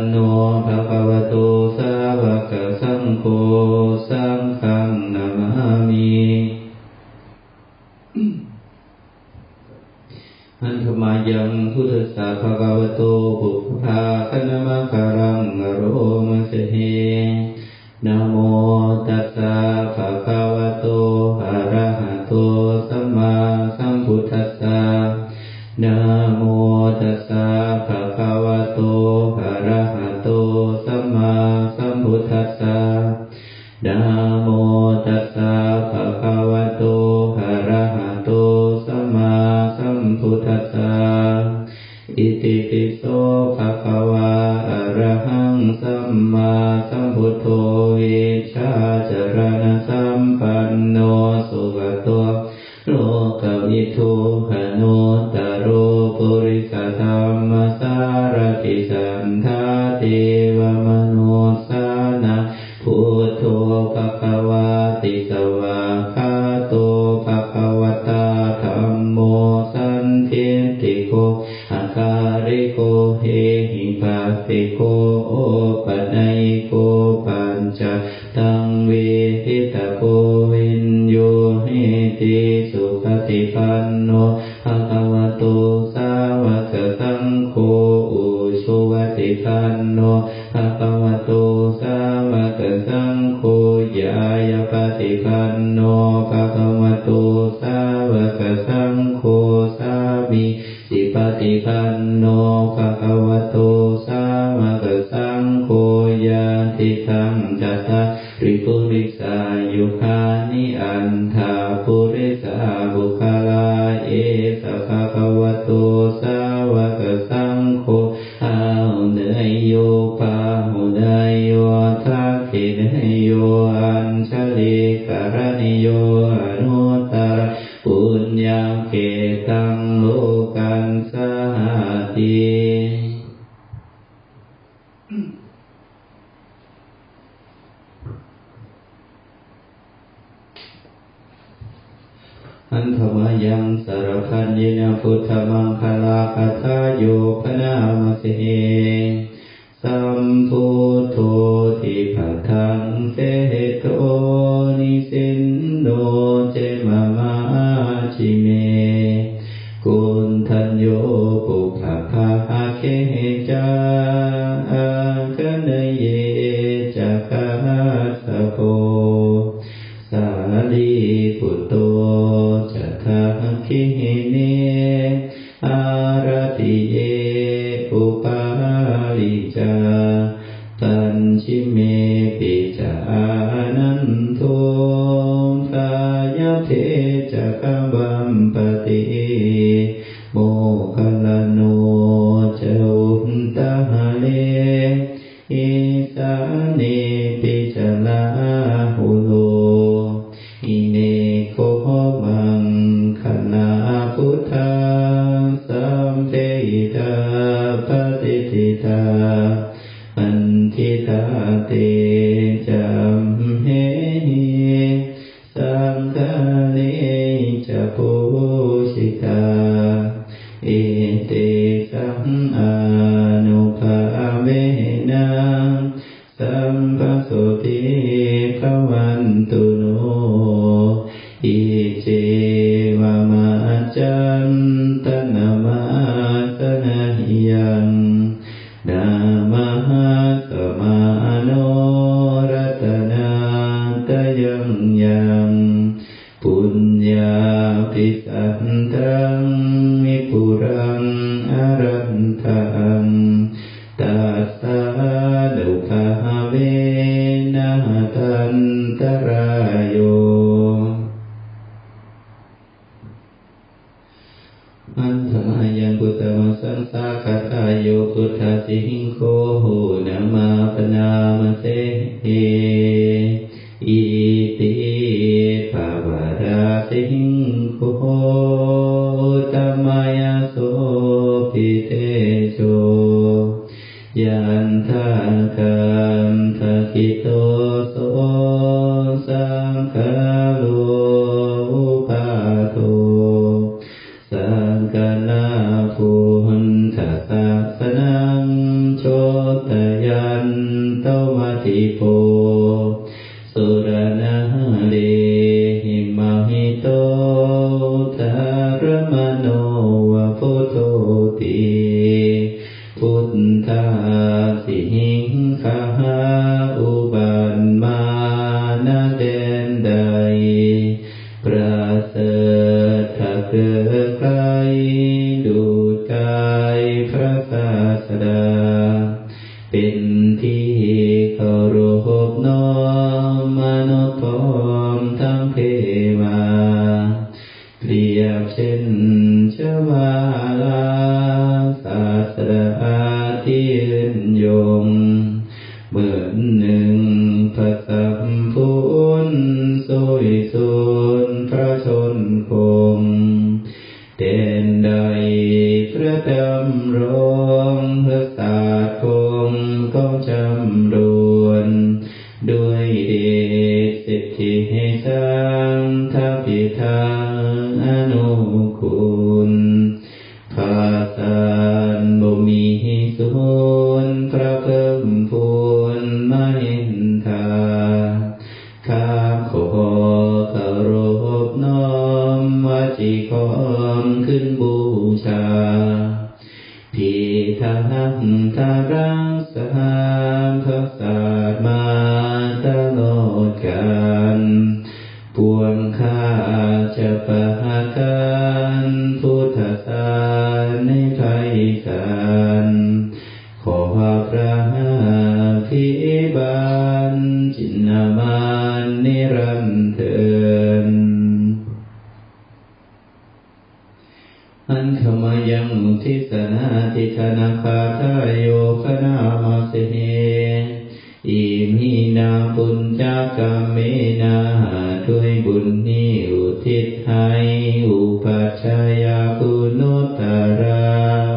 โนภะคะวะโตสาวกสังโฆสังฆังนะมามิอันธมายังพุทธัสสะภะคะวะโตปุพพาคณมะการังอโรมะเสเหนะโมตัสสะภะคะวะโตอะระหะโตสัมมาสัมพุทธัสสะนะโมตัสสะภะคะวะโตอะระหะโตสัมมาสัมพุทธัสสะนะโมตัสสะภะคะวะโตอะระหะโตสัมมาสัมพุทธัสสะอิติปิโสภะคะวะอะระหังสัมมาสัมพุทโธวิชชาจรณะสัมปันโนสุขโตโลกวิทูหโนตโรปุริสธรรมสารติสันทาเทวมโนสานะพุทโธภะคะวะติสวากขาโตภะคะวะตาธัมโมสันทิฏฐิโกอาคาริโกเฮหิปัสสิโกโอปัญญิโกปัญจตังเวทิตาโกวินโยเฮติสุขติปันโนภะคะวะโตสาวกสังโฆอุชุวติปันโนภะคะวะโตสาวกสังโฆญาญาปฏิปันโนภะคะวะโตสาวกสังโฆสามิสิปฏิปันโนภะคะวะโตสาวกสังโฆญาติตังจัตตาริปุริสายุคานิอันธาปุริสาบุคลาเอสะภะคะวะโตสาวกสังโฆอาหุเนยโยปาหุเนยโยทักขิเนยโยอัญชลิกรณิโยอนุตตรปุญญเกตังโลกันสหัสติอันธมายังสารพันเยนะพุทธมังคลาคาถาโยพนามเสสัมพุทโธทิปทังเตโตนิสินโนเจมะมาชิเมกุณทัญโยปุพพะเคจาคะเนเยจักขัสสะโพสาลีปุตโตจัตถะคิเนอารติเยอุปาลิจาตัญชิเมปิจานันโททายะเทจักบัมปติโมคัลลโนจอุตตะเลอิสาเนปิจลาหุโลอิเนโคมังคณาพุทธาสัมเทหิตาปฏิทิตาอันทิตาเตจัมเหหิสังฆาเนจะโพชิตาเอเตสัมอานุภาเวนะสัมปโสติภวันตุโนอิเจวะมาจันตนะมาสนะหิยังนามหาสมาโนรัตนาตยังยังปุญญาภิสันตังมิปุรังอรันตังตัสสะดุขะเวนะตันตรายโยอันธมายังพุทธมังสังสาคาทายโยพุทธสิหิงโคโหนามาปนามเสหิอิติภาวราสิหิงโคตัมมายโสปิเตโชยันทาคันทกิโตโสสังฆโลอุปาโทสังฆนาพุทธศาสนังโช ตยันโตมัติโพสุรณะเลหิมหิโตธารมโนวะพุทโธติพุทธาสิหิงคาอุบันมานาเดนใดประเสริฐถ้าเกิดใครดูกายพระศาสดาเป็นที่เคารพน้อมมนุษย์พร้อมทั้งเทวาเปรียบเช่นชวาลาศาสดาที่ยืนยงเหมือนหนึ่งพระสัมพุทธสวยสุนพระชนคงเด่นใดพระดำรงพระศาสตร์คงก็จำรวนด้วยเดชสิทธิให้สร้างทัพพิทักษ์อนุคุณภาษานบ่มีสูญพระเพิ่มพูนมาเห็นทาข้าขอเคารพน้อมวาจีขอมขึ้นบูชาพิทักษ์ทารักษาพระศาสนามาตลอดกาลปวงข้าจะประกาศพุทธศาสนาในไพศาลขอพระพิบาลจินนามานนิรันดร์เถิดอันขมายังมุทิสนาติคณคาทายโยคณามาเสเหอิมินาปุญญากรรมเมนาด้วยบุญนี้อุทิศให้อุปัชฌายาคุณุตตรา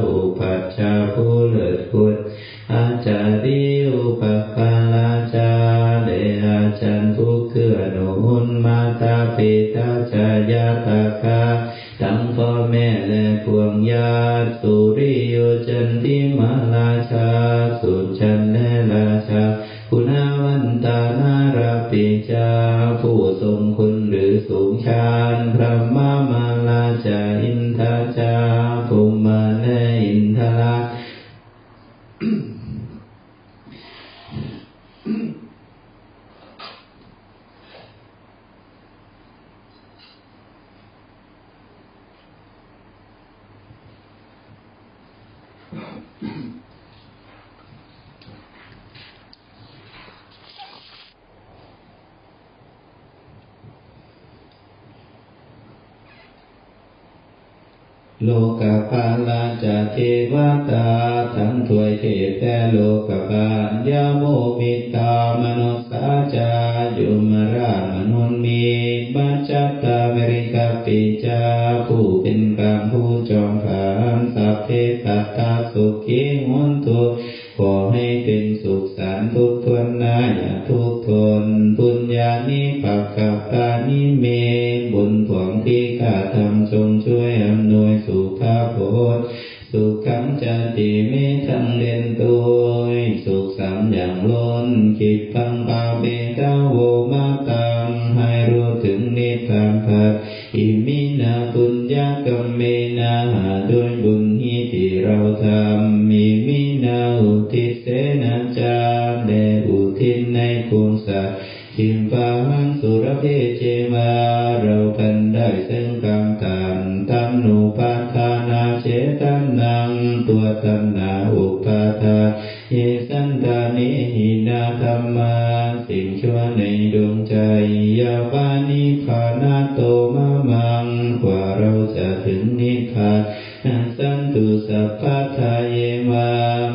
อุปัชฌาย์ผู้เลิศคุณอาจาริอุปการาจารย์อาจารย์ผู้เกื้อหนุนมาตาปิตาจายาตากาทั้งพ่อแม่และพวงญาติสุริโยจันติมาลาชาสุจันและราชาคุณาวันตานาราปิจาผู้ทรงคุณหรือสูงชานพระมาลาจาอินทาจาภูมาและอินทรา โลกาภาลาจะเทวตาทั้งถวยเทพแต่โลกาภาลยาโมมิตามนุสสาจายุมรามนุนมีบัจจัตตาเมริกาปิจาผู้เป็นกลางผู้จอมผานสัพเพสัตตาสุขีหุนตุขอให้เป็นสุขสันต์ทุกทวนหน้าอย่าทุกทนปุญญานิปักขัปปานิเมบุญผวงที่ข้าทำจงช่วยอำนวยสุภาพจน์สุขังจันติเมทังเด่นตัวสุขสัมอย่างล้นคิดพังปาเบกาโวมาตังให้รู้ถึงนิพพานพัดอิมินาปุญญากรรมเมนาด้วยบุญที่เราทำมีมินาอุทิศเสนาจารแด่อุทิศในพวงสัตว์ทิมปาหังสุรเพเจมาเราพันได้ซึ่งกรรมตามตัมนุปาทานาเจตันนังตัวตัณหาอุปาทาเยสันตานิหินาธรรมาสิ่งชั่วในดวงใจยาปานิพานาโตมะมังกว่าเราจะถึงนิพพานสันตุสัพพะทาเยมา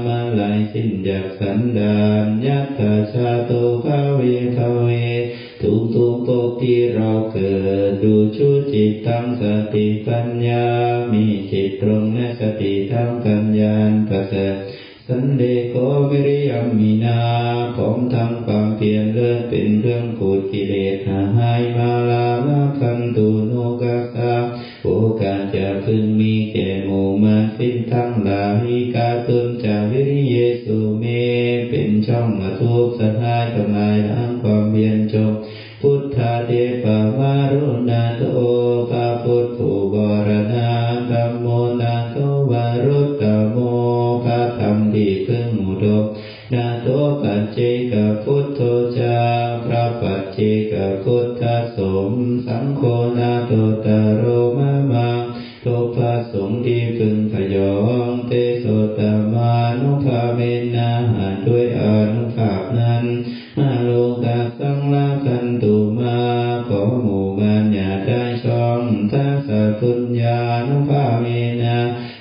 มาลายสิ้นจากสันดานยัตถาชาโตภาเวภาเวทุกภพที่เราเกิดดูชุจิตตั้งสติปัญญามีจิตตรงและสติทั้งปัญญาประเสริฐสันเดโกวิริยมินาผมทำความเพียรเลิศเป็นเครื่องขูดกิเลสหายมาลาลาคันตุโนกัสสะโอกาสจะพึงมีแก่หมู่มนุษย์ทั้งหลายกาตุนจาวิริเยสุเม ช่องทุกข์สหายทำลายล้างความเวียนจบพุทธาเทปวารุณาโตพระพุทธผู้บรณาธัมโมนาโตวารุตตโมพระธรรมที่พึ่งอุดมนาโตปัจเจกพุทโธจาพระปัจเจกพุทธสงฆ์สังโฆนาโตตโรมะมังโตพระสงฆ์ที่พึงพยองเตโสตมานุภาเมนะด้วยอานุภาพนั้นมาโลกาสังลาคันตุมาขอหมู่มารอย่าได้ช่องทัสสะปุญญานุภาเมนะ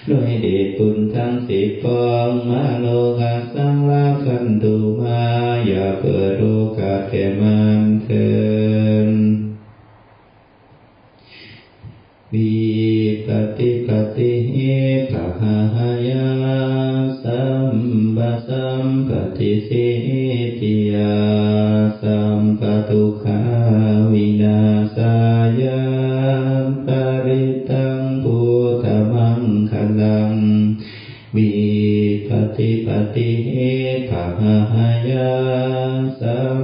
ด้วยเดชบุญทั้งสิบปองมาโลกาสังลาคันตุมาอย่าเปิดโอกาสแก่มันเถิดวิปฏิปฏิปะหายาสัมปะสัมปติสิทธิยาสัมปทุกขาวินาศายาปริตังพุทธมังคลังวิปฏิปฏิปะหายาสัม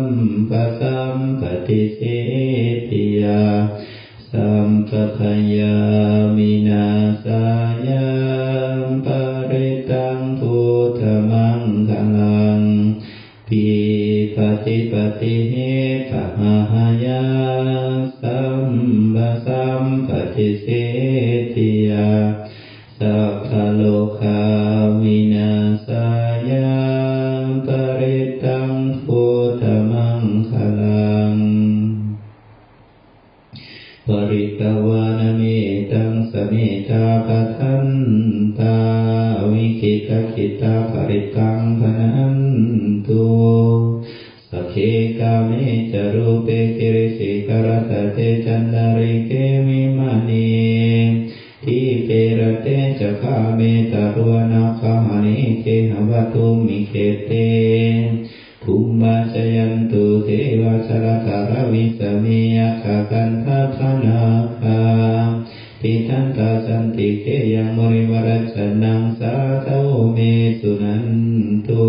ปะสัมปติสิทธิยาสัมปทายามินาสายามปริตังพุทธมังคลังปิปฏิปฏิปะหายาสัมปะสัมปติสิทธิยาสัพพโลกามินาสายามปริตังพุทธมังคลังปริตวานเมตังสเมตาปัฏฐันตาวิกิตกิตาปริตังพนันตุสัพเพกาเมจารูเปกิริสิกรตเตจันดาริเกมิมานีทิเปรเตจะคาเมตารุวนาคามานิเกหวตุมิเขเตภูมิบาชยันตุเทวะสรคารวิสเมยขกันทัพนาคาปิทันตาสันติเกยังมริวรัชนังสาโตเมสุนันตุ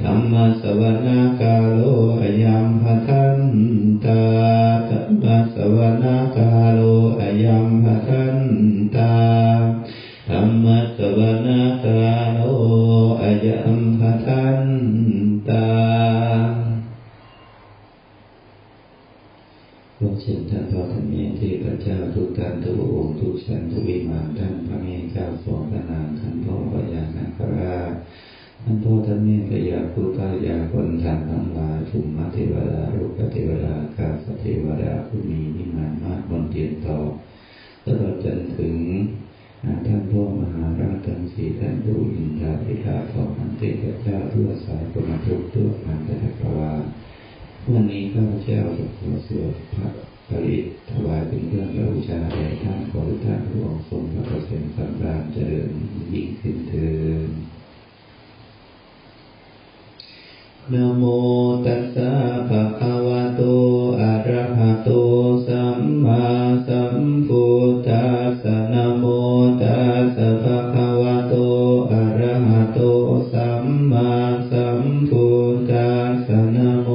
ธรรมสวนาคาโลอายัมภทันตาธรรมสวนาคาโลอายัมภทันตาธรรมสวนาคาโลอายัมภทันตาขอเชิญท่านพ่อท่านแม่เทพเจ้าทุกท่านทุกองค์ทุกชั้นทุกวิมานท่านพระเมรุเจ้าสองพระนางท่านพ่อพญานาคราชท่านพ่อท่านแม่พญาผู้พญาคนทานทั้งหลายภูมิเทวดาลูกเทวดากาศเทวดาผู้มีนิมานมากบนเตียนต่อตลอดจนถึงท่านพ่อมหาราชทั้งสี่ท่านผู้อินทราธิราชของท่านเทพเจ้าทั่วสายคนทุกทั่วพันจักรวาลวันนี้ข้าพเจ้าจะขอสวดพระปริตถวายเป็นเครื่องบูชาแด่ท่านขอทุกท่านผู้องค์ทรงพระประเสริฐสำราญเจริญยิ่งขึ้นเถิดนะโมตัสสะภะคะวะโตอะระหะโตสัมมาสัมพุทธัสสะนะโมตัสสะภะคะวะโตอะระหะโตสัมมาสัมพุทธัสสะนะโม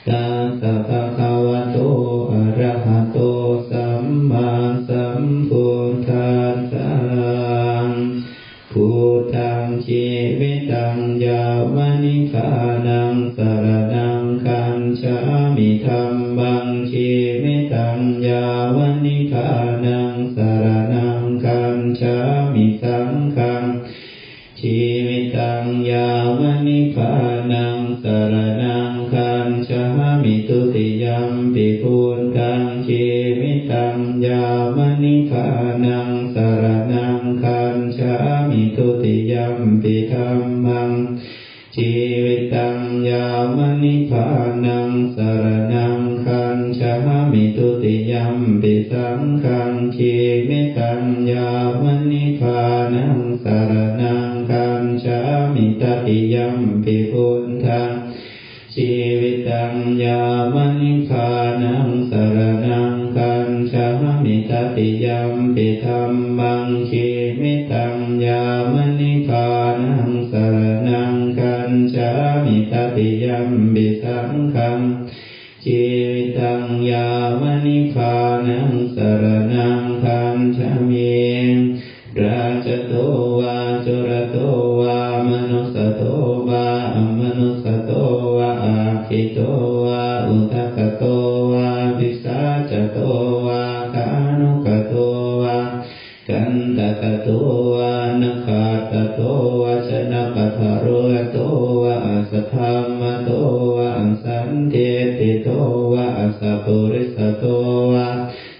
ตัสสะภะคะวะโตอะระหะโตสัมมาสัมพุทธัสสะพุทธังชีวิตังยาวนิพพานังสรณังคัจฉามิธัมมังชีวิตังยาวนิพพานังสรณังคัจฉามิสังฆังชีวิตังยาวนิพพานังสรณังคัจฉามิทุติยัมปิพุทธังชีวิตังยาวนิพพานังสรณังคัจฉามิทุติยัมปิธัมมังชีวิตังยาวนิพพานังสรณังคัจฉามิทุติยัมปิสังฆังชีวิตังยาวนิพพานังสรณังคัจฉามิตติยัมปิพุทธังชีวิตังยาวนิพพานังสรณังคัจฉามิตติยัมปิธัมมังชีวิตังยาวนิพพานังสรณังคัจ ญจามิตติยัมปิสังฆังชีวิตังยามนิพพานังสรณังคัจฉามิราชโตวาจุรโตวามนุสสโตวาอมนุสสโตวาอาคิโตวาอุทกโตวาวิสาจโตวาคานุกโตวากันตกโตวานคาตโตวาชนะปัทโรโตวาสัทธรรมโตวาสันเทติโตวาสัพพุริสโตวา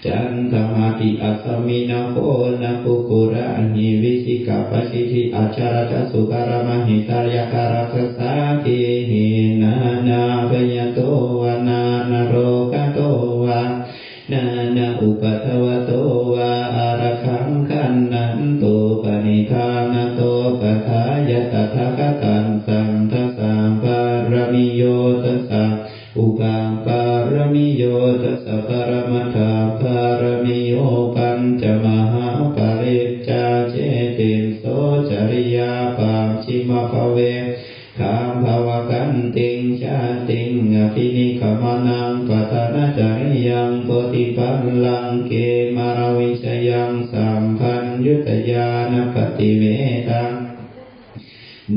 จันทมาติอัสมินาโคนะกุกุระหิวิสิกาปชิติอาจาระจสุการมหิตายาการัสสาคิหินานาปยโตวานานาโรกโตวานานาอุปัฏวโตวาอาระคังขันนันโตปณิธานโตปทายตถาคตังสัมทัสสะปารมิโยตัสสะอุปาปารมิโยตัสสะปรมัตถาปารมิโยปัญจมหาปริจจาเจตินโสจริยาปามชิมภเวขามภวกันติงชาติงอภินิขมานังปัตนาจาริยังโพธิปัลลังเกมารวิชยังสัมพันยุตยานปฏิเวตัง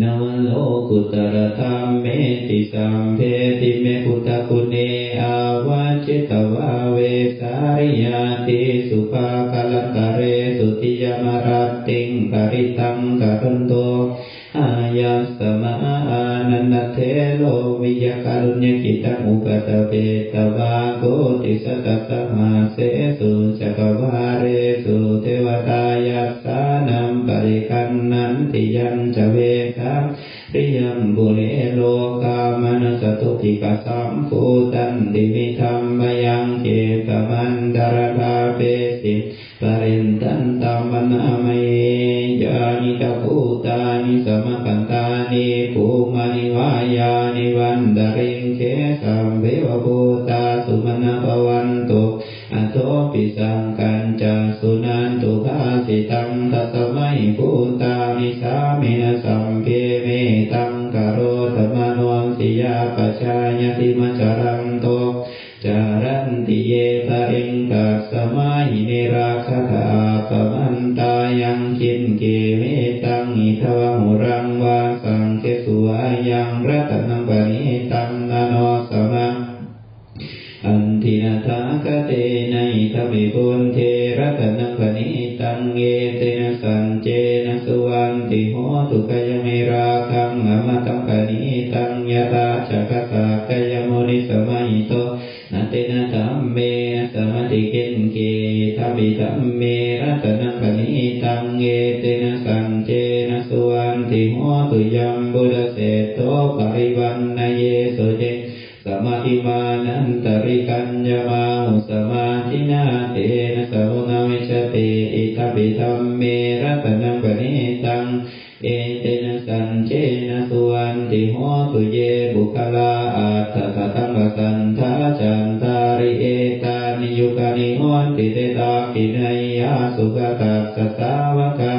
นวโลกุตรธรรมเมติสัมเพติเมพุทธคุณเนอาวาจิตวาเวสาริยาติสุภาคลันตเรสุติยมรัตติงกริตังกรันโตอายัสมาอานันเทโลวิยาการุญญกิตังอุปตเปตวาโกติสัตสมาเสสุจักวาเรสุเทวตายัสสานัมปริคันนันติยัญจเวกัมริยัมบุเรโลกามนัสตุภิกสัมภูตันติมิธรรมยังเขตมันดารภาเปสิปรินตันตัมมนามัยยานิตาภูตานิสมปันตานิภูมานิวายานิวันดาริงเขสัมเบวภูตาสุมนาภวันตุอโตปิสังกันจาสุนันตุภาสิตังทัสมัยภูตานิสามินะสัมเพเมตังกโรธรรมโนสิยาปัจจายติมัจจารันโตจารันติเยตะเองตัสมาหิเนราคาถาปมันตายังคินเกเมตังอิทวะหุรังวาสังเกสุอายังรัตนังปณิตังนาโนสมะอันทินาทาคเตนะอิทวิปุนเทรัตนังปณิตังเยเตนะสันเจนะสุวันติโหตุกยเมราคังอมตังปณิตังยตาจักสะกยโมนิสมัยโตนาเตนะธัมเมนะสมาธิเกณเกทัมปิธัมเมรัตนังปณิตังเยเตนะสันเจนะสุวันติโหตุยัมบุรเสโตปริวันนะเยสุเจสมาธิมานันตริกัญญมาหุสมาธินาเตนะสมุนาวิชติอิทัปปิธัมเมรัตนังปณิตังเอเตนะสัญเจนะสุวันติโหตุเยบุคลาอัตถะตังวสันทาจันตาริเอตานิยุกานิโหติเตตาคินัยยาสุขตัสสาวกะ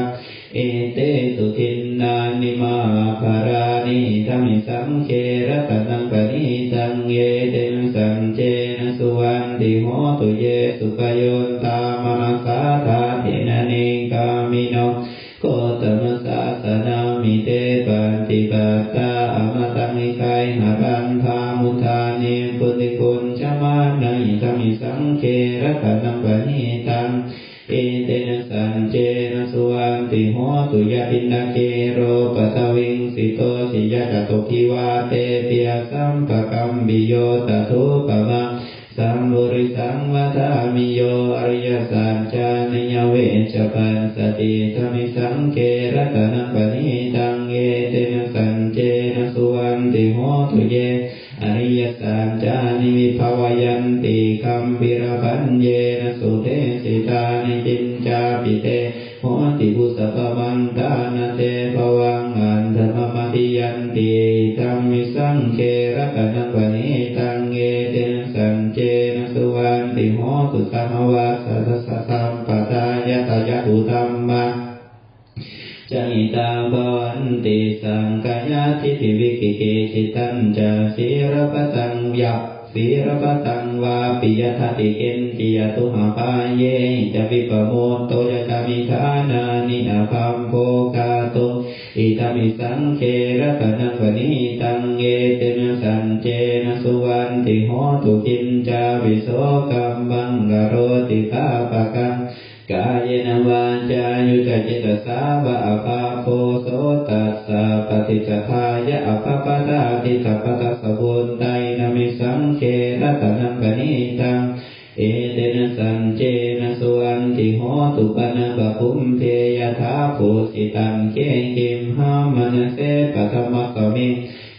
เอเตสุทินนานิมาภารานิธรรมิสังเครัตนังปณิตังเยเตนะสัญเจนะสุวันติโหตุเยสุปโยนตามนัสสาธาเทนะเนกามิโนโกตมศาสนามิเตปันติปัตตาอมตังนิกายหารันธามุทานิปุติคุณชมานัยธรรมิสังเครัตนังปณิตังเอเตนะสัญเจนะสุวันติโหตุยะปินนาเคโรปะทวิงสิโตสิยะจตุทิวาเตปิยสัมปะกัมบิโยตถุปะมะสัมบุริสังวทามิโยอริยสัจจานิยเวชปันสติธรรมิสังเครัตนังปณิตังเยเตนะสัญเจนะสุวันติโหตุเยอริยสัจจานิวิภวยันติคัมปิระปัญเยนะสุเทสิตานิจินจาปิเตโหติบุสปมันตานะเตภวังอันธรรมมติยันติธรรมิสังเครัตนังปณิตังเยเตนะสัญเจนะสุวันติโหตุสหวัสสะสัมปทายตายะตุธัมมะจหิตาภวันติส สังกายทิฏฐิวิกิกิจิตัญจศีรปตังยับศีรปตังวาปิยทัติเกณจิยตุหาภาเยจะวิปโมตโตยะมิธานานิอาภัมโภกาโตอิตามิสังเคระตนังวนิตังเยเตนะสันเจนะสุวันติโหตุกินจาวิโสกัมบังกโรติภาปะกังกายนวาจายุจจิตสาวะอภาโพโสตัสสะปฏิจจทายะอภปตาติสัพพะสบุญไตนะมิสังเคระตนังปณิตังเอเตนะสันเจนะสุอันติโหตุปนะปะพุมเทยะถาภูสิตังเกกิมหามนเสปะธรรมะสมิ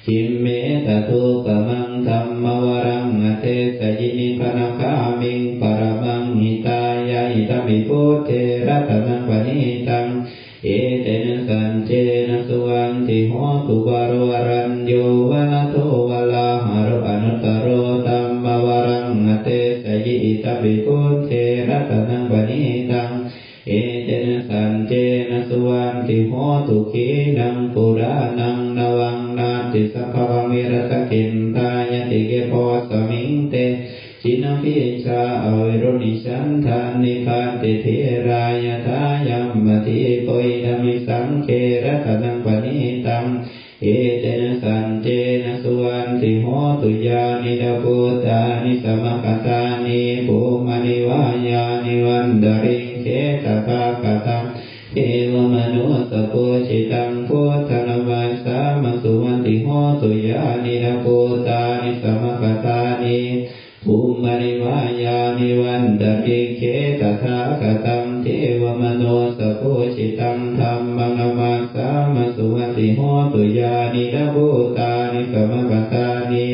คิมเมตตุปะมังธัมมวรังอเทสยินิพนาคามิงปรมังหิตายะอิตามิพุทเทระตนังปณิตังเอเตนะสันเจนะสุอันติโหตุวารวรัญโยวนะโทวลาหะโรอนุตตโรธัมมวรังอเทสยิอิตามิพุทเทระตนังปณิตังเอเตนะสันเจนะสุอันติโหตุขีนังปุรานังนวังนาติสัพพะวิรตกินตายติเกโพสมิงเตจินพิชาอวิรุณิชันทานิพานติเทรายทายัมมติโพยธมิสังเคระตนังปณิตังเอเตนะสันเจนะสุอันติโหตุยานิดาภูตานิสมคตานิภูมานิวายานิวันดาริงเขตตากตังเอวมนุสปุจิตังพุทธนาวัสสามสุวันติโหตุยานิดาภูตานิสมคตานิภูมานิวายานิวันดาริงเขตตากตังเทวมนุสปุจิตังธัมมังนามัสสามสุวันติโหตุยานิดาภูตานิสมคตานิ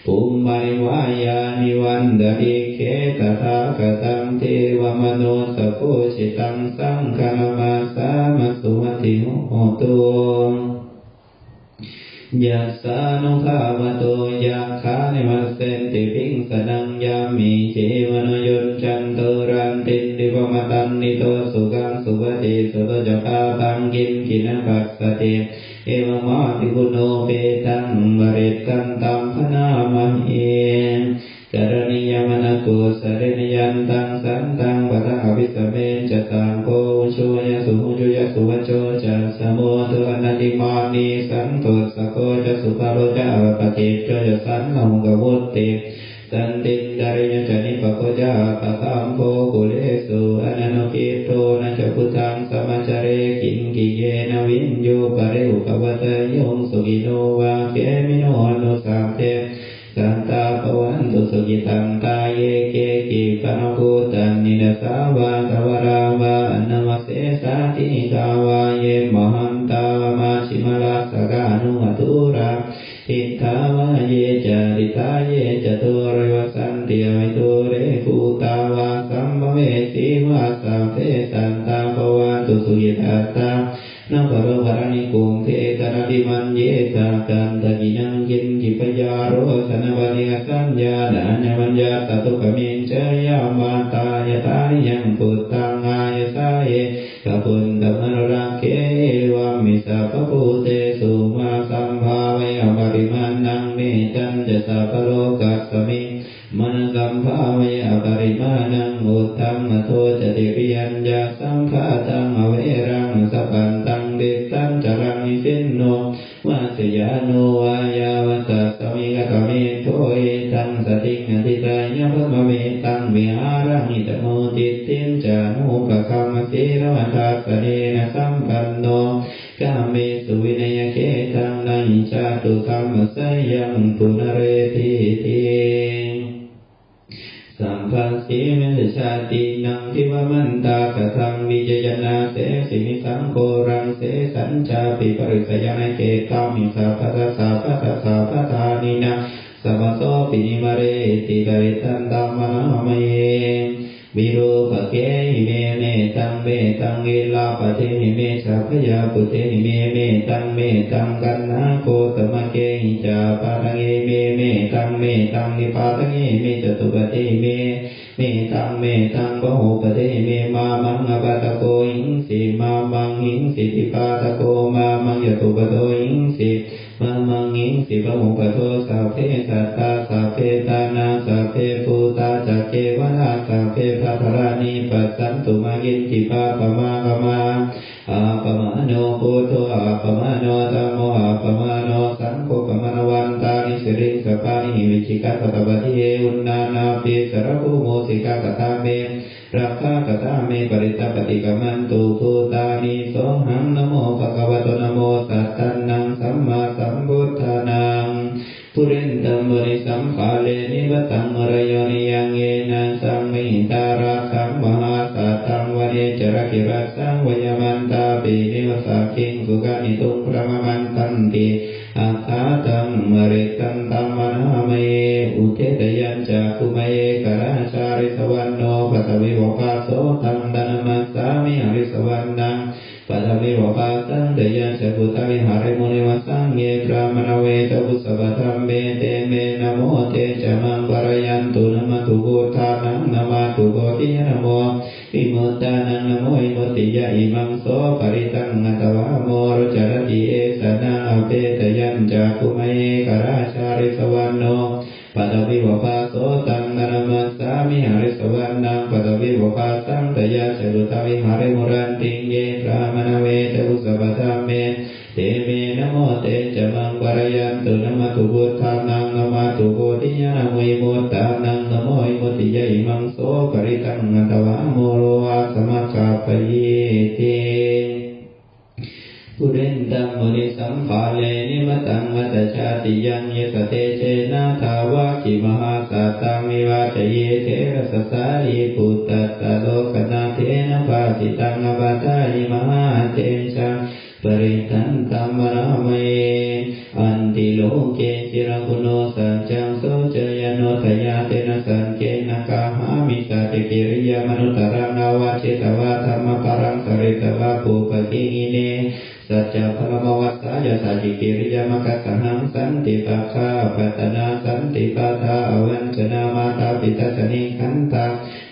ภูมานิวายานิวันดาริงเขตตากตังเทวมนุสปุจิตังสังฆนามัสสามสุวันติโหตุยัสสานุภาวะโตยัคขานิมัสเสนติภิงสนังยามิเจวโนยุนจันโตรันตินิปมตันนิโตสุขังสุปฏิสุตจักขาตังกินกินะปัสสติเอวมาภิกุโนเปตังบริตกันตัมพนามะเอกรณียมนะกุสเรนิยันตังสันตังปะทะอภิสเมจตังโพชุยสุจุยสุวัจโจจัสสมุตุอนันติมานีสันตุสโกจะสุภาโรจะอวปฏิจจะสันนงกวุติสันติจาริยจานิปโคจาปะตัมโพกุเลสุอนันโนกิโตนะจะพุทธังสมัจเรกินกิเยนะวินโยปะเรอุปวัตยงสุกิโนวาเขมิโนอนุสามเทสันตาภวันตุสุขิตังกายเยเกกิปะภูตันนินาสาวาทวราวาอนามเสสาติกาวาเยมหันตาวมาชิมลาสกานุหตุระอิทธาวาเยจาริตาเยจตุรยวสันติอวิตุเรภูตาวาสัมภเวสีวาสัพเพสันตาภวันตุสุขิตัตตานัพพะวรณิกุงเทตระดิมันเยตากันตะกินังกินกิปยาโรสนวันิสัญญาดานวัญญาตตุกมินเจยามาตายตานิยังปุตตังอายสาเยกะปุนตมรรักเขวามิสัพพุเตสุมาสัมภาเวอปริมานังเมตัญจะสัพพโลกัสสมิมนสัมภาเวอปริมาณังอุตตัมมโทจติปิยัญญาสังฆาตังอเวรังสัพพันตังเดตัญจรังนิสินโนวาสยาโนวายาวัสสมิกตเมโทเอตังสติงอธิตายะภะเมตังวิหารังอิตโมติตินจานุปคัมมสีรวัฏสเนนะสัมปันโนกาเมสุวินัยเขตังนัยจาตุคัมมสยังปุณเรติติสัมภัสสิเมชาตินังทิวมันตากะทังวิจยนาเสสิมิสังโฆรังเสสัญจาปิปริสยานะเกตามิสัพพะสัพพะสัพพะทานินะสัพพะโสปินิมะเรติกริตันตัมมะนะมะเยวิโรภะเกหิเมเมตังเมตังเอลาปะเทหิเมสัพพยาปุเตหิเมเมตังกันนะโคตมะเกหิจาปะตังเอเมเมตังนิปาตังเอเมจตุปะเทหิเมตังปะโหปะเทหิเมมามังอปะตะโกหิงสีมามังหิงสีติปาตะโกมามังยตุปะโตหิง งสิบหุปโทสัพเพสัตตาสัพเพตานาสัพเพภูตาจักเกวนาสัพเพพัทรานิปัสสันตุมายินติปาปมาปมาอาปมาโนพุทโธอาปมาโนธัมโมอาปมาโนสังโฆปมาณวันตานิสิริสปานิวิจิกัตตปฏิเยอุณนานาปิสรภูโมสิกากตาเมรักขากตาเมปริตปฏิกมันตุภูตานิโสหังนะโมภะคะวะโตนะโมสัตตันนังสัมมาสัมพุทธานังปุเรนตัมบริสัมภาเลนิวตังมรโยนิยังเยนะสัมมิตาราคังมหาสัตตังวเนจรกิรัสสังวยมันตาปินิวสักขิงสุกานิตุงพระมมันตันติอาคาตังมริตันตัมมนาเมอุเทตยัญจักุมเยกราชาริสวันโนปัตวิโวกาโสตัมดนมัสสามิอริสวันนังปัตวิโวกาสังเดยัญจักุตวิหาริมุนิวัสังเยพระมนเวจบุสบธรรมเมเตเมนะโมเตจมังปรยันตุนะมะตุโกธานังนะมาตุโกติยนะโมวิมุตตานังนะโมวิมุตติยะอิมังโสปริตังนะตวะโมรจรติเอสนาอเปตยัญจักุมเยกราชาริสวันโนปัตวิโวกาโสตังนะมัสสามิอริสวันนังปัตวิโวกาสังเดยัญจักุตวิหาริมุรันติเยพระมนเวจบุสบธรรมเมเตเมนะโมเตจมังปรยันตุนะมะตุพุทธานังนะมาตุโกติยะนะโมวิมุตตานังนะโมวิมุตติยะอิมังโสปริตังนะตวะโมโรวะสมัคคาปะเยติปุเรนตัมมุนิสัมภาเลนิมตังมัตชาติยังเยสเตเชนะทาวะกิมหาสัตตังวิวาชเยเทระสสารีปุตตะสะโลกนาเทนะภาสิตังอปาทายิมหาเทชังปริตันตัมมนาเมอันติโลเกจิรกุโนสัจจังโสเจยโนทยาเตนะสันเกนะกาหามิสติกิริยามนุตรังนาวาจิตวะธรรมปรังสริตวะภูปติอิเนสัจจะพรมวัสสายสัจจิกิริยามกัสสหังสันติปัคคาปัตนาสันติปัฏฐาอวัญชนามาตาปิตสนิขันตา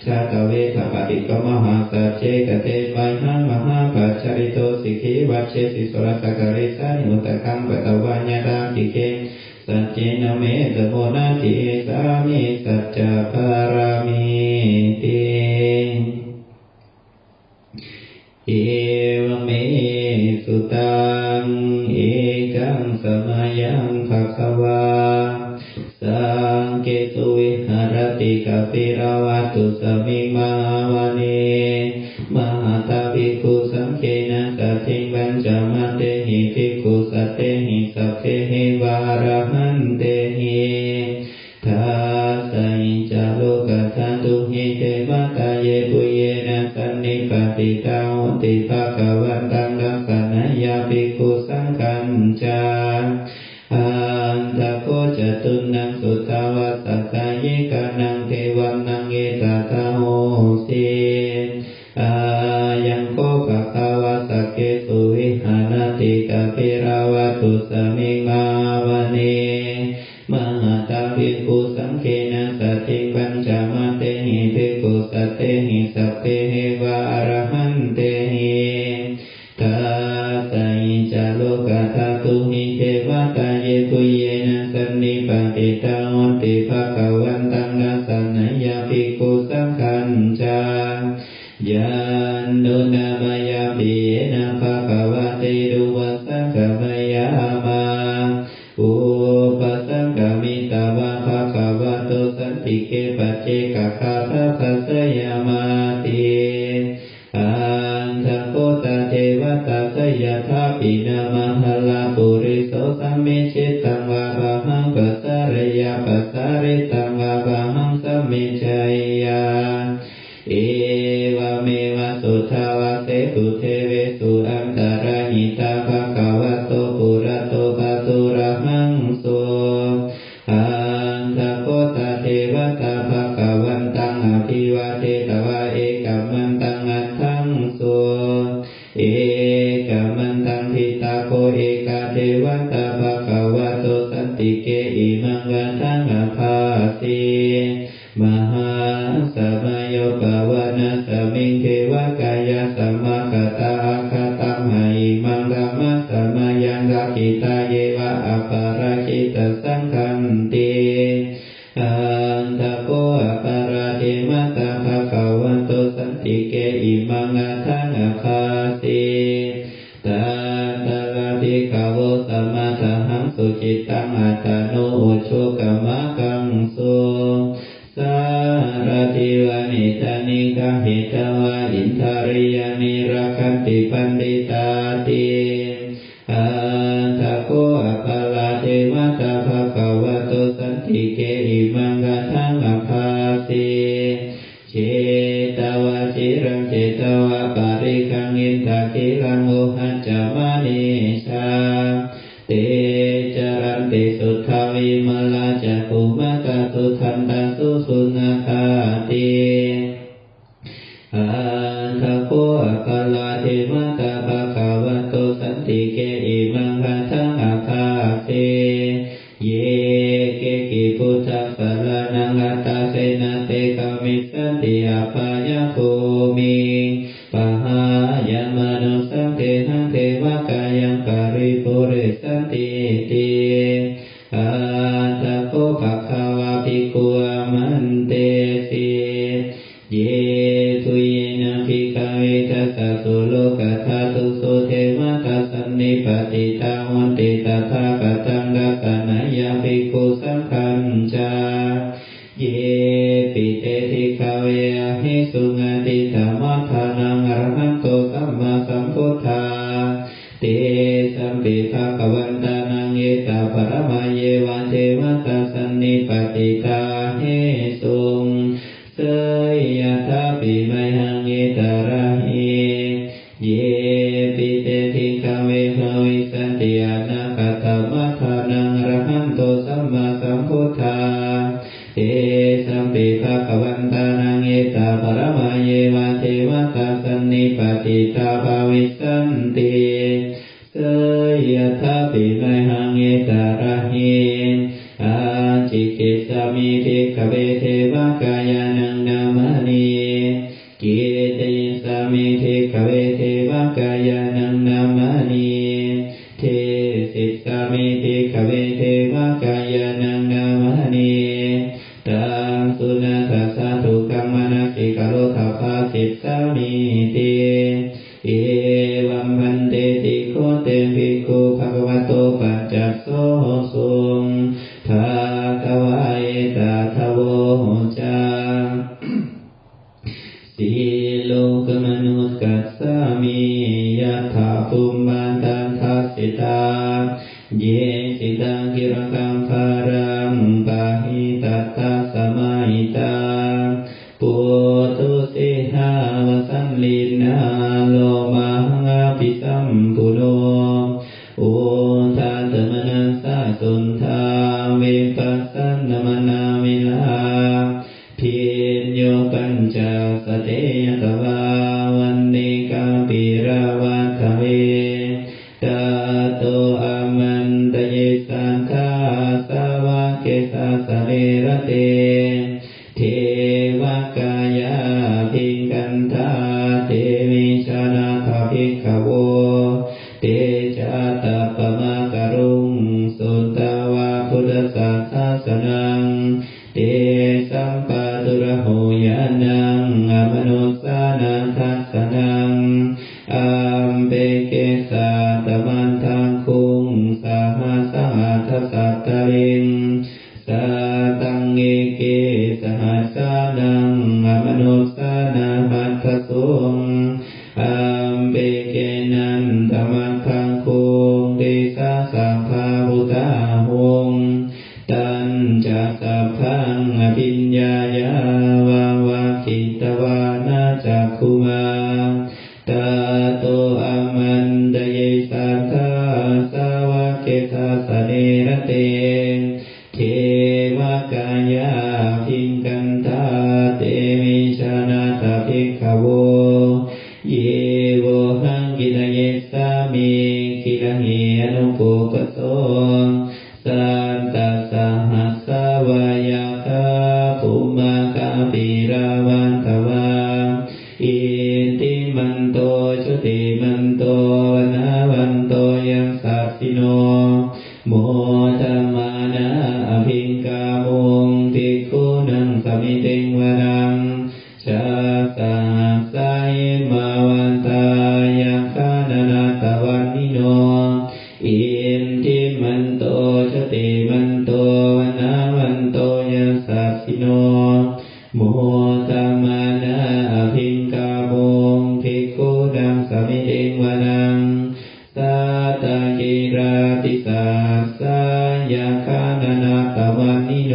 ชาตเวทปฏิกมหาสัจเจกเตปัญหามหาปัจจริโตสิกิวัชเชสิสุรสกริสานิอุตกังปตวัญญาติเกสัจเจนะเมตโมนาติสามิสัจจะปารามิติเอวเมสุตังเอกังสมายังภควาสังเกตุวิหารติกปิรวัตุสมิมาวานีมหาตาภิกขุสังเขนะสัจจิปัญจมัตเตหิภิกขุสัตเตหิสัพเพหิวาระหันเตหิทัสสะอิจาโลกัสสะตุหิเทวตาเยปุเยนะสันนิปติตาโหติภะคะวันตังรักขณัยยาภิกขุสังฆัญจาอันตะโคจตุนังสุตาวาสัตตาเยกานังเทวังนังเยตตาโหสิอายังโคภะคะวะสักเกสุวิหารติกปิรวัตุสมิงาวานีมหาตาภิกขุสังเขนะสัจจิปัญจมัตเตหิภิกขุสัตเตหิสัพเพหิวาอรหันเตหิทัสสะอิจาโลกัสสะตุหิเทวตาเยปุเยนะสันนิปติตาโหติภะคะวันตังรักขณัยยาภิกขุสังฆัญจายันโนนามายาปิเยนะภะคะวะเตดุวัสสังฆมายามาอุปสังฆมิตาวะภะคะวะโตสันติเกปัจเจกคาภะคัสสยามาติอันทโกตเทวตาสยถาปินามหลาปุริโสสัมมิชิตังวาภหังปัสสารยาปัสสาริตังวาภหังสัมมิชัยยาเอวเมวะสุทาวะเสตุเทเวสุอันตรหิตาภะคะวะโตปุระโตปะตุระหังโสอันทโกตเทวตาภะคะวันตังอภิวาเทตวะเอกัมมันตังอัตถังโสเอกัมมันตังทิตาโคเอกาเทวตาภะคะวะโต ตัสสังคันติอันทโกอะปาราเทมะตาภะคะวะโตสันติเกอิมังอะทังอะคาสิตันตะลาภิกขโวสัมมาทังหังสุจิตตังอัตตโนโอโชกมะกังสุสารติวานิตานิกะหิตวะอินทาริยานิรักขันติปันติตาติอันทโกอะปาลาเทมะตาภะคะวะโตสันติเกหิมังกะทังอะภาสิเจตวะจิรังเจตวะปาริกังอินทาคิลังโอหัจจามณิชาเตจารันติสุทธาวิมลาจักขุมะกะสุขันตาสุสุนาคาติอันทโกอะปาลาเทมะตาภะคะวะโตสันติเกอิมังกะทังอะคาสิเยเกกิพุทธัสสะระนังอัตตาเสนะเตกามิสันติอาปายะโคมิปะหายามนุสังเทหังเทวกายังปาริปุเรสันติติอัตถโกภะคะวะภิกขุอามันเตสิเยทุเยนะภิกขเวทัสสะสุโลกธาตุสุเทวทัสสันนิปติตาวันติตถาคตังดัสสนายาภิกขุสังฆัญจาเยปิเตทิคาเวอะหิสุงติธรรมทานังอรหันโตสัมมาสัมพุทธาเตสัมปิภะคะวันตานังเอตาปรมาเยวะเทวทัสสันนิปติตาเหสุงเสยยะถาปิไมหังเอตาระหิเยปิเตทิคาเวภวิสันติอนาคตมัทานังอรหันโตสัมมาสัมพุทธาเตสัมปิภะคะวันตานังเอตาปรมาเยวะเทวทัสสันนิปติตาภวิสันติเสยยะถาปิไมหังเอตาระหิอาจิกิสามิภิกขเวเทวกายานังนามานิกิเตสามิภิกขเวเทวกายานังนามานิเทสิสามิภิกขเวเทวกายานังนามานิตังสุนัสสะทุกขมนัสสิกโรธาภาสิสามิติเอวัมพันเตติโคเตภิกขุภควโตปัจจัสโสสุงภะคะวะเอตถะโวจาสีโลกมนุสกัสสามิยะถาภูมิบันตันทัสสิตาเยสิตังกิรกังภารังปะหิตัตถะสมาหิตาปุถุสิหาวสันลินาโลมาหังอภิสัมปุโนอุทาตมนัสสะสุนทาวิปัสสนมนามิลาพิญโยปัญจสเตยตวาวันนิกาปิราวัฏเวตาโตอามันตเยสันทาสาวะเกสาสเรระเตเทวกายาภิกันธาเตมิชนาภภิกขโวเตจาตาปมะกรุงสุตตวะพุทธศาสนังเตสัมปะตุระโหยานังอมนุสสานังทัสสนังอัมเปเกสาตมันทังคุงสาหัสหัสสัตตลิงสาตังเอเกสหัสสานังอมนุสสานังมัทธสุงอัมเปเกนันตมังคังคุงเดสาสัพพาหุตาหงตันจะสัพพังอภิญญายาวาวาคิตวานาจักขุมาตาโตอามันตเยสัทธาสาวะเกสาสเนระเตเทวกายาภิกันธาเตมิชนาถภิกขโวเยโวหังกิลเยสามิกิลเหอนุโปกโสสันตัสสะหัสสะวายาคาภูมาคาปิราวันทวาอิติมันโตชุติมันโตวนาวันโตยังสัพพิโนโมทัมมานา ชติมันโตวันนาวันโตยัสสะสิโนโมธัมมานาอภิงกาโมงภิกขุดังสมิติงวานังสัตตกิราติสาสายาคานานาตวันนิโน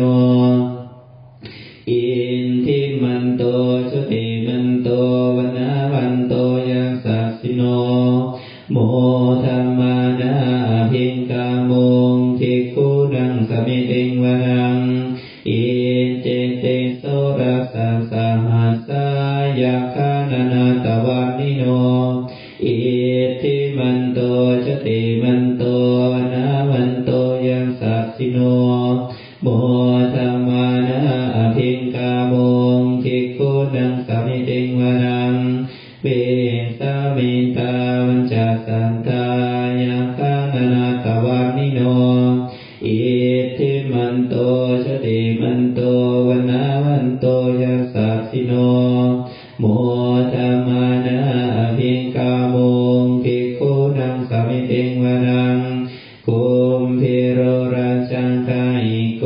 อินทิมันโตชุติมันโตวันนาวันโตยัสสะสิโนโมธัมมานาภิงกาโมงภิกขุดังสมิติงวานังอินเจเตโสรัสสะสหัสสายาคานานาตวันนิโนอิทธิมันโตชติมันโตวันนาวันโตยัสสะสิโนโมธัมมานาอภิงกาโมงภิกขุดังสมิติงวานังเวสามิตาวัญจสันตายาคานานาตวันนิโนอิทธิมันโตชติมันโตวันนาวันโตยัสสะสิโนโมธัมมานาอภิงกาโมงภิกขุดังสมิติงวานังกุมพิโรราชังคาอิโก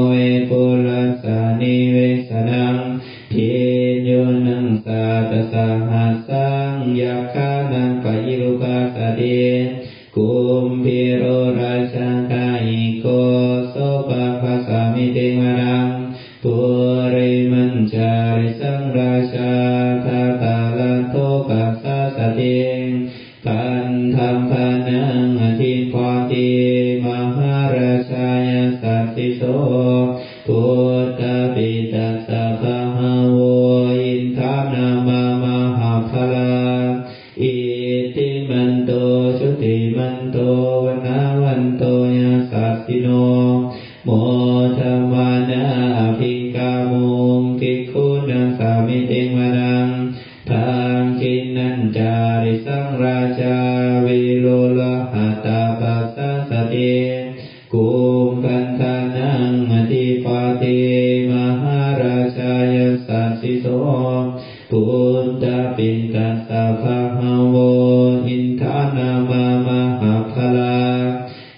เวปุลัสสานิเวสนังทิโยนังสัตตสหัสสังยัคขานังปะยิรุกาสเดกุมพิโรราชังคาอิโกโสปะภะสามิติงวานังปุริมันจาริสังราชาทาตาลันโทปัสสะสติปันธัมภานังอธิปาติมหาราชายสัสสิโสพุทธปิตัสสะภะคะโวอินทานามามหาภลาอิทธิมันโตชุติมันโตวันนาวันโตยัสสะสิโนโมธัมมานาอภิงกาโมงภิกขุดังสามิติงวานังทังคินัญจาริสังราชาวิโลลหะตาปัสสะสติกุมพันธานังอธิปาติมหาราชายสัสสิโสพุทธปิตัสสะภะคะโวอินทานามามหาภลา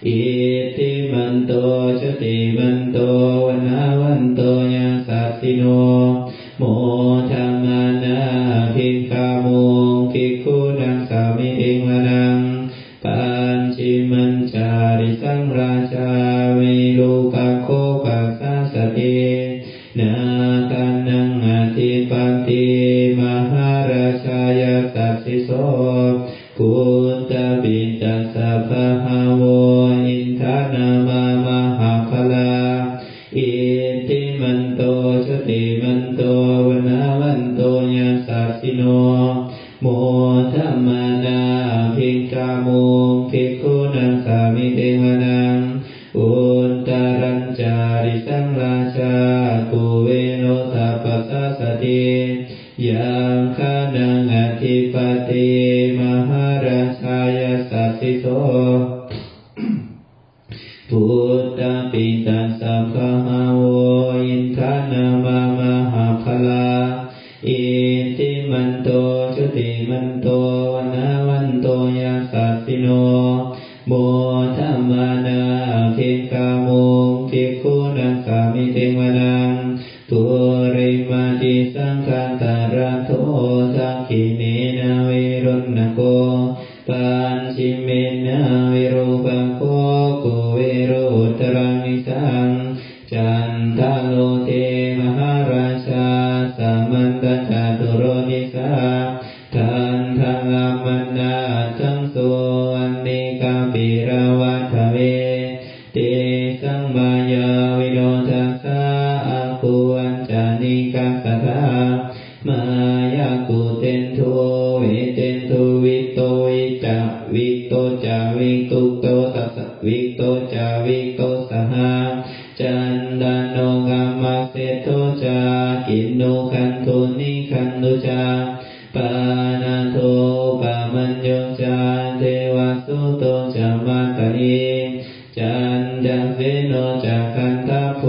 อิทธิมันโตชติมันโตวันนาวันโตยัสสะสิโนโมธัมมานาภิกขาโมงภิกขุดังสามิติงวานังปัญจิมัญจาริสังราชาวิลูปะโคปัสสะสตินาคานังอธิปันติมหาราชายสัสสิโสพุทธปิตัสสะภะคะโวอินทานามามหาภลาอิทธิมันโตชติมันโตวันนาวันโตยัสสะสิโนโมธัมมานาภิกขาโมงภิกขุดังสามิติงวานังอุตตรัญจาริสังราชากุเวโนทัปปัสสะสติยังคานังอธิปติมหาราชายสัสสิโสพุทธปิตัสสะภะคะโวอินทานามามหาภลาอิทธิมันโตชุติมันโตวันนาวันโตยัสสะสิโนโมธัมมานาภิกขาโมงภิกขุดังสามิติงวานังปุริมาติสังฆันตระโทสักขิเนนะวิรุณโกปัญจิเมนะวิรูปโคกุเวโรตรังนิสังจันทโลเทมหาราชาสัมมันตจตุโรนิสาทันทังอามันนาทังสุอันนิกาปิราวัฏเวเตสังมายาวิโนทัสสะอาคูอัญจานิกาสทามายากุเตนทุเวเตนทุวิโตวิจาวิโตจาวิตุโตตัสสะวิโตจาวิโตสหาจันดาโนกามาเสโตจากินโนคันโทนิคันโนจาปานาโทปามัญโยจาเทวสุโตจามาตานิจันดาเวโนจาคันทาโพ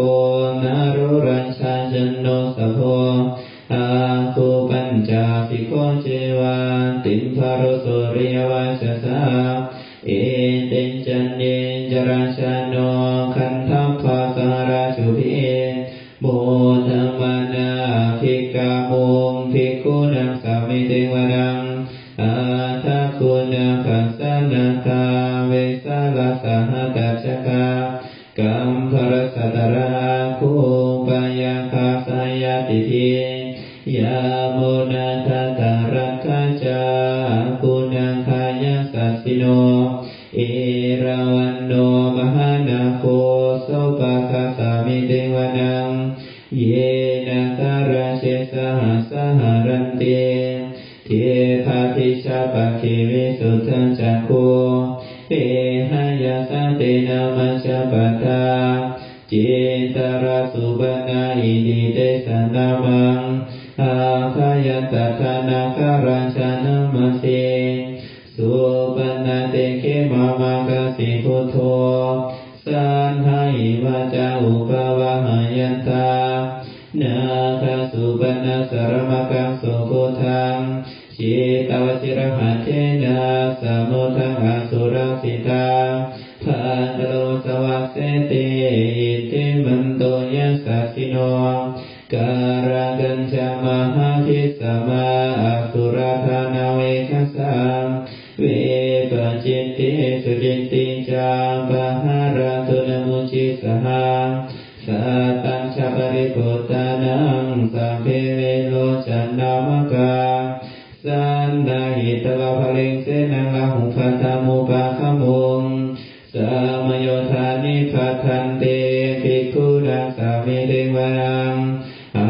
นารุรัญชาจันโนสะโพอาคูปัญจสิโคเจวาติมภารุสุริยวาชสาเอเตจันเยจราชาโน ปะคาสามิเตวนังเยนะการะเชสหัสหารันเตเทภาพิชาปะเควิสุทธังจักขุเอหายาสันเตนะมัชฌะปัตตาจิตระสุปนาอิติเตสนามังอาคายตัทานาคารัญชนะมัสสิสุปนาเตเขมามากสิพุทโธสันหายิวาจาอุปวะหายันตานาคาสุปนาสรมกังสุพุทธังจิตาวชิรหัตเทนะสมุทังอสุรักสิตาภันตโลสวัสเสติอิติมันโตยัสสะสิโนการะกัญจมหาภิสมาอสุรธานาเวคัสสะเวปจิตติสุจิตติจาปะหาราตุนมุจิสหาสัตตัญชปริปุตตานังสัพเพเวโลจันนามกาสันดาหิตวะภลิงเสนังละหุพัตตมุปะขมุงสามโยธานิพัทธันเตภิกขุดังสามิเตวะนังอา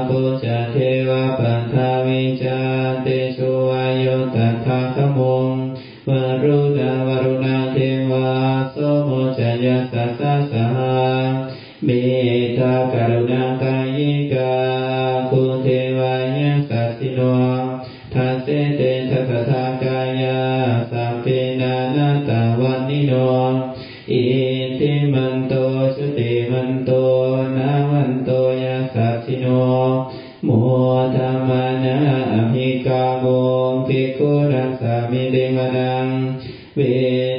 ปุจจเทวะปัฏฐาวิจาเตโชวายโยตัทธาขมุงวรุณาวรุณาเทวะโสโมจยัสสะสะสะเมตตากรุณากายิกาคุเทวายัสสะสิโนทัสเสเตทัสสะกายาสัพเพนานาตาวันนิโนอิติมันโตชุติมันโตนาวันโตยัสสะสิโนโมธัมมานะอภิกาโมภิกขุดังสามิเตวนังเว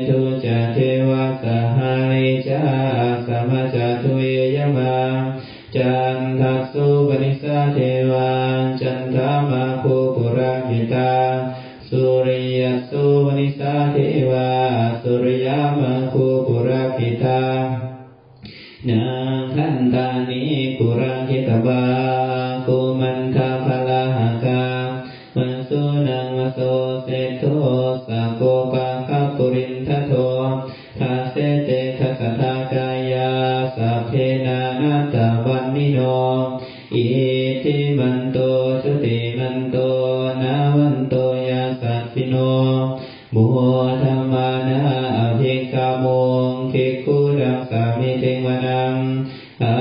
ทุจะเทวะสหาริจาสัมมาจัตุเยยมะจันทัสสุปนิสสะเทวะจันทามาคุปุราหิตาสุริยัสสุปนิสสะเทวะสุริยามาคุปุราหิตานาคันตานิปุราหิตบาคุมันทาภลาหกามัสสุนังวโสเสโทสะโกปะคาปุรินทโททัสเสเตทัสสะทากายาสัพเพนานาตาวันนิโนอิติมันโตชุติมันโตนาวันโตยัสสะสิโนโมธัมมานะอภิกาโมภิกขุดังสามิเตวนังอา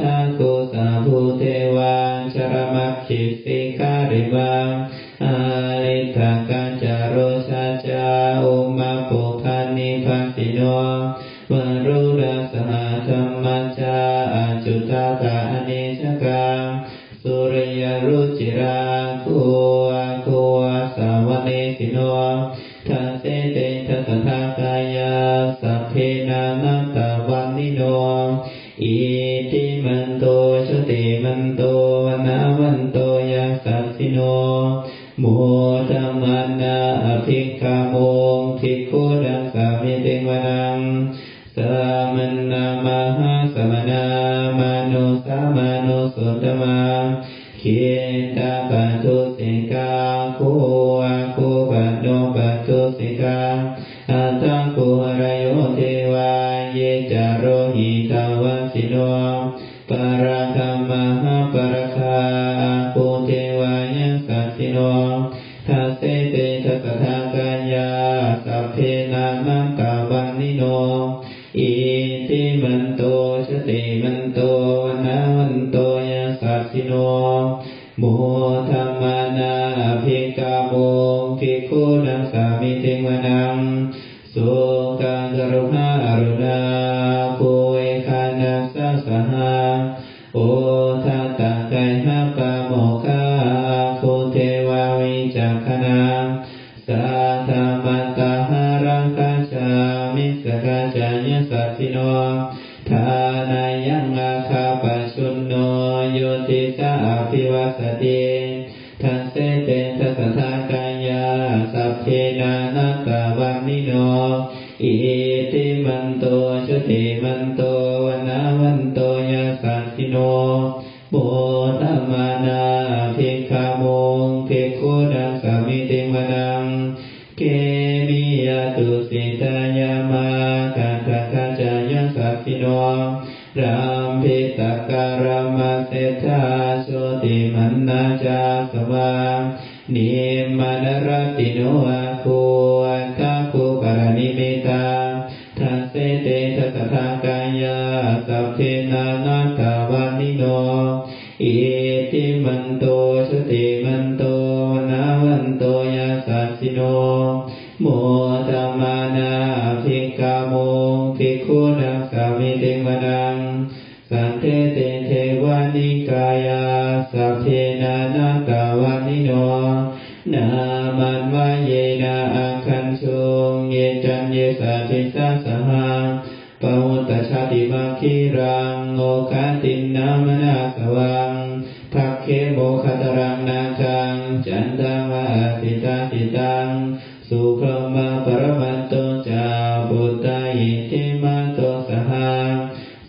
ทังกุสาภูเทวาชรมัคคิสิการิวังอาลิทากัญจาโรชาจาอุมาปุพันนิพัสสิโนวรุณาสหธรรมจาอาจุตตาอเนชกาสุริยรุจิราคุอาคุอาสาวเนสิโนทัสเสเตทัสสะทากายาสัพเพนานาตาวันนิโนอิติมันโตชุติมันโตนาวันโตยัสสะสิโนโมธัมมานะอภิกขาโมภิกขุดังสามิเตวนังสามณมหาสมณมานุสามานุสุตตมะเขตาปัจจุสิกาคูอาคูปัจโนปัจจุสิกาอัตถังกุหรโยเทวาเยจาโรหิตาวสิโนปาราคัมมหาปาราคาภูเทวายัสสะสิโนทัสเสเตทัสสะทากายาสัพเพนานาตาวันนิโนอิติมันโตชุติมันโตนาวันโตยัสสะสิโนโมธัมมานะอภิกาโมภิกขุดังสามิเตวนังสุขังกรุณาอรุณาภูเวคานัสสะสหาโอทัตตะไกหะปะโมคาภูเทวาวิจักขณาสัทธามัตตาหารังคัจฉามิสกาจายสัสสิโนทานายังอาคาปชุนโนโยติสาอภิวาสติทัสเสเตทัสสะทากายาสัพเพนานาตาวันนิโนอิติมันโตชุติมันโตนาวันโตยัสสะสิโนโมธัมมานะภิกขาโมภิกขุดังสามิเตวนังเกมิยตุสิตายามากัตถะกัจจายัสสะสิโน รามพิตาการมาเสธาโชติมันนาจาสวานิมานรติโนอาคูอัตถาคูกรณิมิตาทัสเสเตทัสสะกายาสัพเพนานาตาวานิโนอิติมันโตชุติมันโตนาวันโตยาสัสสิโนโมธัมมานาภิกขาโมภิกขุนังสามิติวนังสันเทเตเทวานิกายาสัพเพนานาตาวานิโนนามันวะเยนะอาคันชุงเยจันเยสัจจิสัสหะปะวุตตชาติมาคิรังโอคาตินนามนาสวังภักเขโมคตรังนาคังจันทังวะสิตาสิตังสุขมาปรมัตโตจาบุตตายิติมาโตสหะ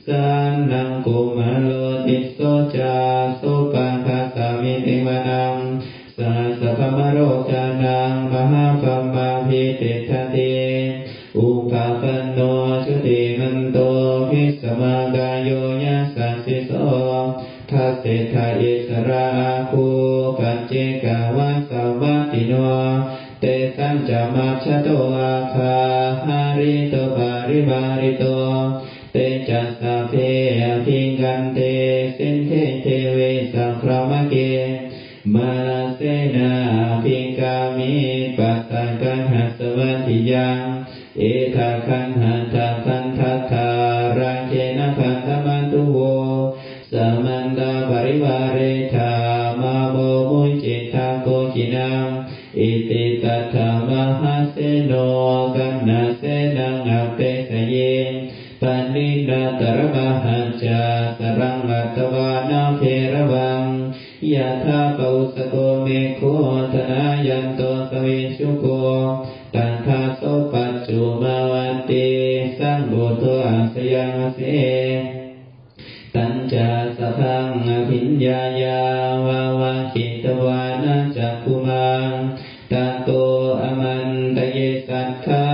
สันนังกุมารโลติโสจาโสปังคาสามิติวนังสัสสะภมโรจานังมหาปัมมาภิเตถะเตอุปาปันโนชุติมันโตภิสมากายโยยัสสัสสิโสทัสเสทะเอสราคูปัจเจกาวัสสวัตติโนเตสัญจมัชฌโตอาคาหาริโตปาริวาริโตเตจัสสะเพอภิกันเตสินเทเทเวสังครามเกมาลาเสนาภิกามิปัสสะกันหัสวัตถิยังเอทาคันหัตถะคันทัตถารังเกนะพันธมันตุโวสมันตาปริวาเรธามาโมมุจิตาโกกินังอิติตัตถามหาเสโนกันนาเสนังอัปเปสเยปันนินาตระมหัจจาสรังอัตตวานาเพระวังยะถาปุสโกเมโคธนายันโตสวิชุโกตันทาโสปัจจุมาวันติสังโฆโตอาสยังเสตัญจาสัพพังอภิญญายาวาวาคิตวานาจักขุมังตะโตอมันตเยสัทธา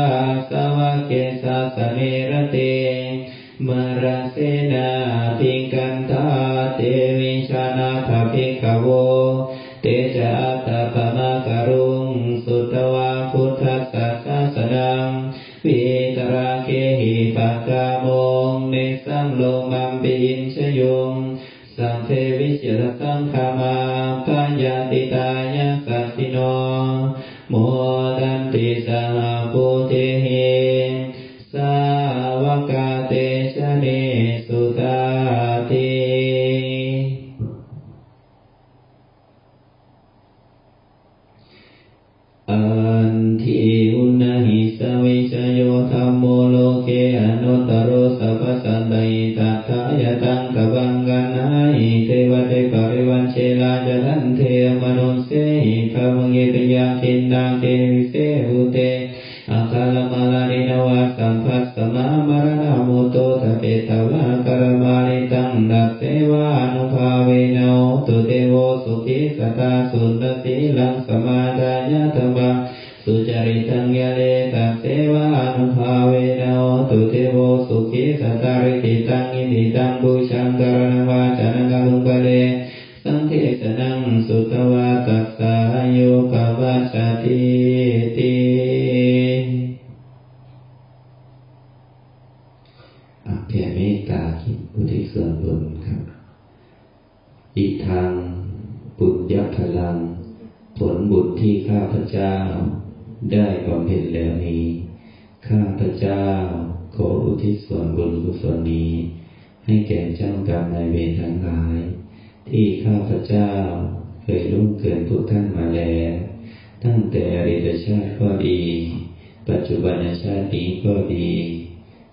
สาวะเกสาสเมรเตมราเสนาภิกันธาเตวิชานาถภิกขโวเตจาตปะมะกรุงสุตวาพุทธัสสะศาสนังวิตราเคหิปักกามงเนสังโลมัมปิอินชยุงสัมเพวิเชรสังขามาปัญญาติตายาสัสสิโนโมดันติสหปุเทเหสาวกาเตชะเนสุตาเตอันทิอุณหิสวิชโยธัมโมโลเกอนุตตโรสัพพสันติตัทธายตังกบังกันหาหิเทวเตปริวันเชลาจรันเทมนุเสหิภามังเกตยังคินดังเทวิเสหุเตอาคาลมาลานินวาสัมภัสสมามรณะมุโตทะเปตวะกรมาลิตังดัสเสวานุภาเวนะตุเตโวสุขิสตาสุนติลังสมาดายะธรรมะสุจริตังยะเลตัสเสวานุภาเวนะตุเตโวสุขิสตาริติตังอินิตังบูชังกรณวาจานังกัลุงกะเลสังเทศนังสุตวาตัสสะโยภวัชติติแผ่เมตตาคิดอุทิศส่วนบุญครับอิทังปุญญพลังผลบุญที่ข้าพเจ้าได้บำเพ็ญแล้วนี้ข้าพเจ้าขออุทิศส่วนบุญกุศลนี้ให้แก่เจ้ากรรมนายเวรทั้งหลายที่ข้าพเจ้าเคยล่วงเกินพวกท่านมาแล้วตั้งแต่อดีตชาติก็ดีปัจจุบันชาตินี้ก็ดี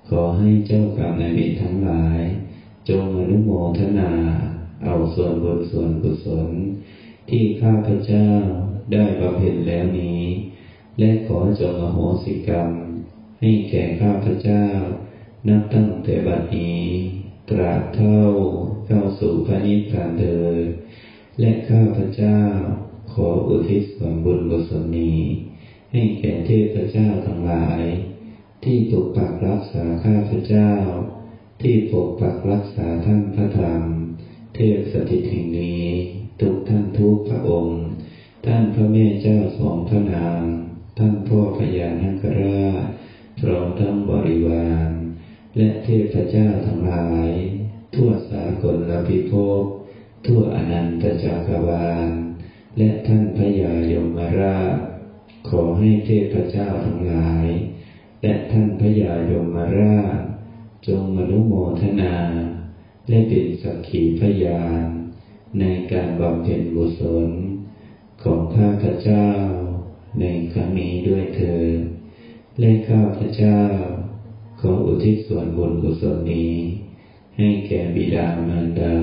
ขอให้เจ้ากรรมนายเวรทั้งหลายจงอนุโมทนาเอาส่วนบุญส่วนกุศลที่ข้าพเจ้าได้บำเพ็ญแล้วนี้และขอจงอโหสิกรรมให้แก่ข้าพเจ้านับตั้งแต่บัดนี้ตราบเท่าเข้าสู่พระนิพพานเถิดและข้าพเจ้าขออุทิศส่วนบุญกุศลนี้ให้แก่เทพเจ้าทั้งหลายที่ปกปักรักษาข้าพเจ้า ที่ปกปักรักษาท่านพระธรรมเทพสถิตแห่งนี้ทุกท่านทุกพระองค์ท่านพระแม่เจ้าสองพระนางท่านพ่อพญานาคราชพร้อมทั้งบริวารและเทพเจ้าทั้งหลายทั่วสากลพิภพทั่วอนันตจักรวาลและท่านพญายมราชขอให้เทพเจ้าทั้งหลายและท่านพญายมราชจงอนุโมทนาและเป็นสักขีพยานในการบำเพ็ญกุศลของข้าพเจ้าในครั้งนี้ด้วยเถิดและข้าพเจ้าขออุทิศส่วนบุญกุศลนี้ให้แก่บิดามารดา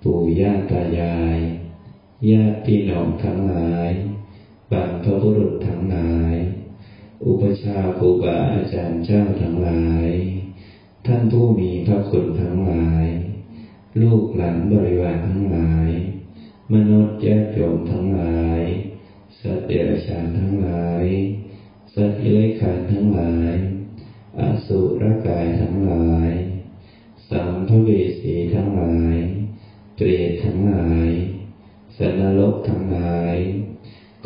ปู่ย่าตายายญาติพี่น้องทั้งหลายบรรพบุรุษทั้งหลายอุปชฌาย์ครูบาอาจารย์เจ้าทั้งหลายท่านผู้มีพระคุณทั้งหลายลูกหลานบริวารทั้งหลายมนุษย์ญาติโยมทั้งหลายสัตว์เดรัจฉานทั้งหลายสัตว์เลื้อยคลานทั้งหลายอสุรกายทั้งหลายสัมภเวสีทั้งหลายเปรตทั้งหลายสัตว์นรกทั้งหลาย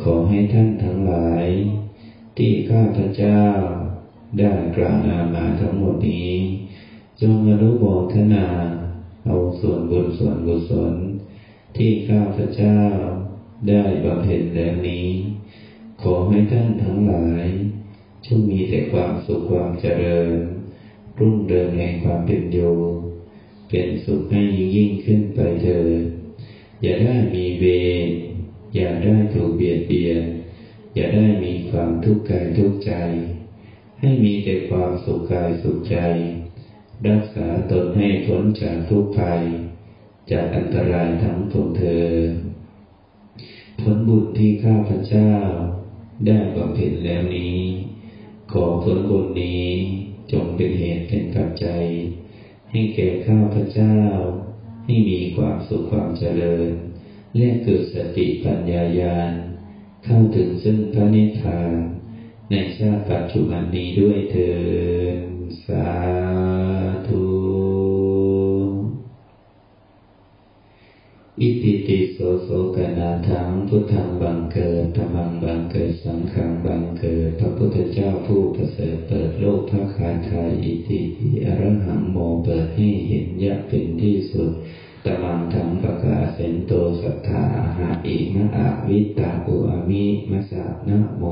ขอให้ท่านทั้งหลายที่ข้าพเจ้าได้กล่าวนามมาทั้งหมดนี้จงอนุโมทนาเอาส่วนบุญส่วนกุศลที่ข้าพเจ้าได้บำเพ็ญแล้วนี้ขอให้ท่านทั้งหลายจงมีแต่ความสุขความเจริญรุ่งเรืองแห่งความเป็นอยู่เป็นสุขให้ยิ่งขึ้นไปเถิดอย่าได้มีเวรอย่าได้ถูกเบียดเบียนอย่าได้มีความทุกข์กายทุกข์ใจให้มีแต่ความสุขกายสุขใจรักษาตนให้พ้นจากทุกภัยจากอันตรายทั้งปวงเถิดผลบุญที่ข้าพเจ้าได้บำเพ็ญแล้วนี้ขอผลบุญนี้จงเป็นเหตุเป็นปัจจัยให้แก่ข้าพเจ้าให้มีความสุขความเจริญและเกิดสติปัญญาญาณเข้าถึงซึ่งพระนิพพานในชาติปัจจุบันนี้ด้วยเถิดสาธุอิติปิโสโสกนาทังพุทธังบังเกิดธัมมังบังเกิดสังฆังบังเกิดพระพุทธเจ้าผู้ประเสริฐเปิดโลกพระคาถาอิติปิอรหังโมเปิดให้เห็นยะเป็นที่สุดตมังทังปะกาเสนโตสัทธาหะอิมะอะวิตาอุอามิมะสะนะโม